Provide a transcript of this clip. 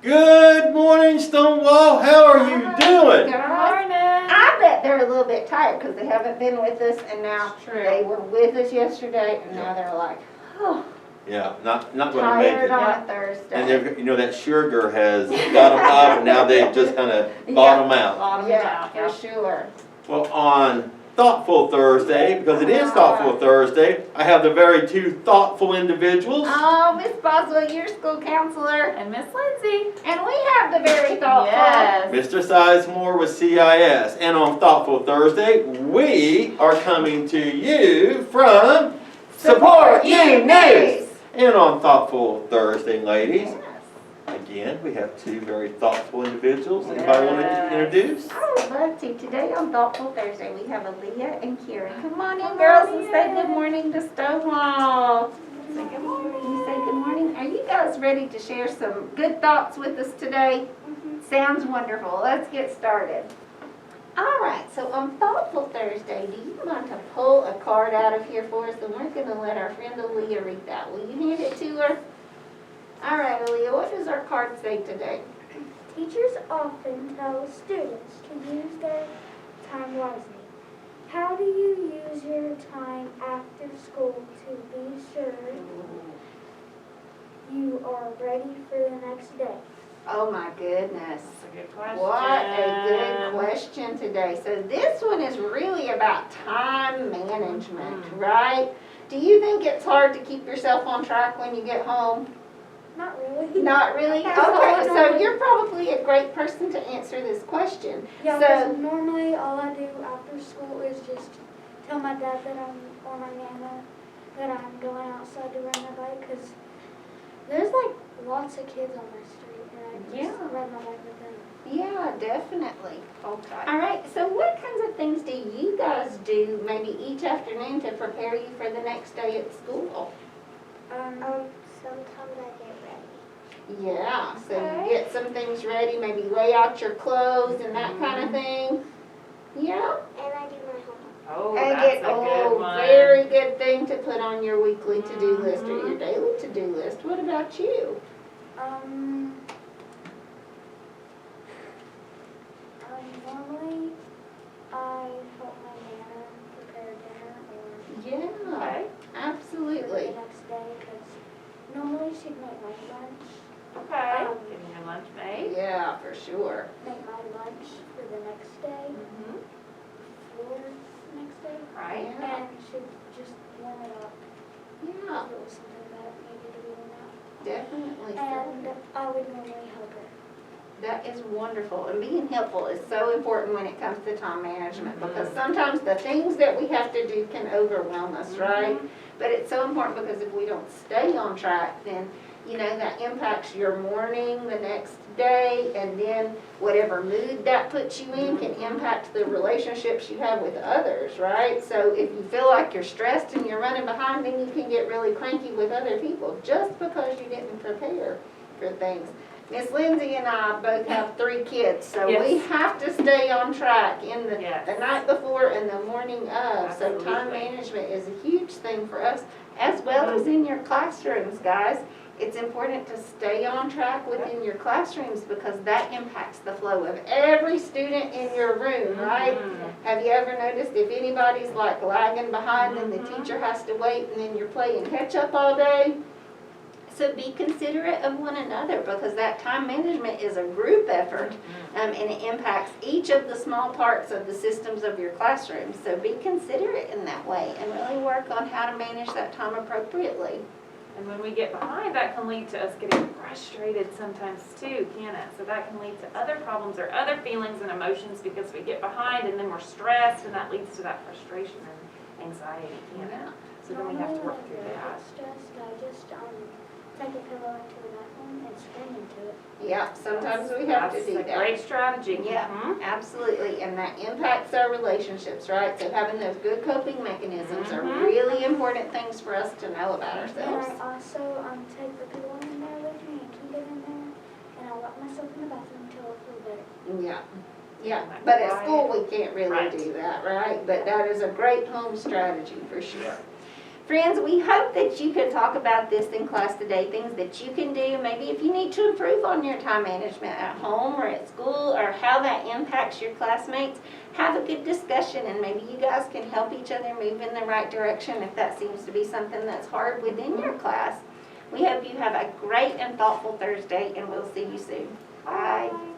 Good morning, Stonewall. How are you doing? Good morning. I bet they're a little bit tired because they haven't been with us, and now True. they were with us yesterday, and now they're like, oh, Yeah, not going to make tired it. on a And Thursday. they're, you know, that sugar has got them up, and now they've just kind of bottom out. Bottom Yeah, out. for sure. Well, on Thoughtful Thursday, because it is Thoughtful Thursday, I have the very two thoughtful individuals. Oh, Miss Boswell, your school counselor, And Miss Lindsay. and we have the very thoughtful. Yes. Mr. Sizemore with CIS. And on Thoughtful Thursday, we are coming to you from Support You News. And on Thoughtful Thursday, ladies, Yes. again, we have two very thoughtful individuals. Anybody want to introduce? I would love to. Today on Thoughtful Thursday, we have Aaliyah and Kieran. Come on in, Come girls, on and say in. good morning to Stonewall. Say good morning. You say good morning. Are you guys ready to share some good thoughts with us today? Sounds wonderful. Let's get started. All right, so on Thoughtful Thursday, do you mind to pull a card out of here for us? And we're going to let our friend Aaliyah read that. Will you hand it to her? All right, Aaliyah, what does our card say today? Teachers often tell students to use their time wisely. How do you use your time after school to be sure you are ready for the next day? Oh my goodness. That's a good question. What a good question today. So this one is really about time management, right? Do you think it's hard to keep yourself on track when you get home? Not really. Not really? That's Okay, all so normally- you're probably a great person to answer this question. Yeah, So- because normally all I do after school is just tell my dad that or my nana that I'm going outside to ride my bike because there's like lots of kids on my street and I just Yeah. ride my bike with them. Yeah, definitely. Okay. All right, so what kinds of things do you guys do maybe each afternoon to prepare you for the next day at school? Sometimes I get ready. Yeah, so Okay. you get some things ready, maybe lay out your clothes and that kind of thing. Yeah. And I do my homework. Oh, And that's get, a good one. very good thing to put on your weekly to-do list or your daily to-do list. What about you? Normally I help my nana prepare dinner or Yeah, Okay. for absolutely. the next day because normally she'd make my lunch, Okay. Getting your lunch made. Yeah, for sure. make my lunch for the next day, Mm-hmm. for the next day, Right. Yeah. and she'd just warm it up Yeah, if it was something that needed to be warmed up. definitely. And I would normally help her. That is wonderful, and being helpful is so important when it comes to time management, because sometimes the things that we have to do can overwhelm us, right? But it's so important because if we don't stay on track, then, you know, that impacts your morning the next day, and then whatever mood that puts you in can impact the relationships you have with others, right? So if you feel like you're stressed and you're running behind, then you can get really cranky with other people just because you didn't prepare for things. Miss Lindsay and I both have 3 kids, so we Yes. have to stay on track in the Yes. night before and the morning of. So time Absolutely. management is a huge thing for us, as well as in your classrooms, guys. It's important to stay on track within your classrooms because that impacts the flow of every student in your room, right? Have you ever noticed if anybody's like lagging behind and the teacher has to wait and then you're playing catch up all day? So be considerate of one another because that time management is a group effort and it impacts each of the small parts of the systems of your classroom. So be considerate in that way and really work on how to manage that time appropriately. And when we get behind, that can lead to us getting frustrated sometimes too, can it? So that can lead to other problems or other feelings and emotions because we get behind and then we're stressed and that leads to that frustration and anxiety, can it? So then we have to work through Normally, when I that. get stressed, I just take a pillow into the bathroom and scream into it. Yeah, sometimes we have to do That's a that. great strategy. Yeah, Mhm. absolutely, and that impacts our relationships, right? So having those good coping mechanisms are Mhm. really important things for us to know about And ourselves. I also take the pillow in there with me and keep it in there, and I lock myself in the bathroom until I feel better. Yeah, yeah, Like but at quiet. school we can't really Right. do that, right? But that is a great home strategy for sure. Friends, we hope that you could talk about this in class today, things that you can do, maybe if you need to improve on your time management at home or at school, or how that impacts your classmates. Have a good discussion, and maybe you guys can help each other move in the right direction if that seems to be something that's hard within your class. We hope you have a great and thoughtful Thursday, and we'll see you soon. Bye.